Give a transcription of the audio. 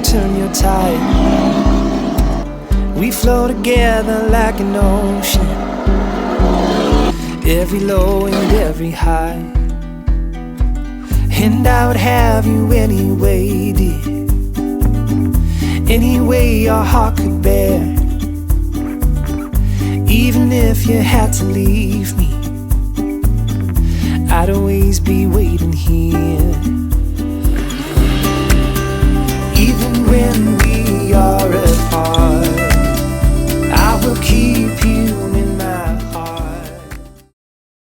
turn your tide. We flow together like an ocean, every low and every high. And I would have you anyway, dear, any way your heart could bear. Even if you had to leave me, I'd always be waiting here.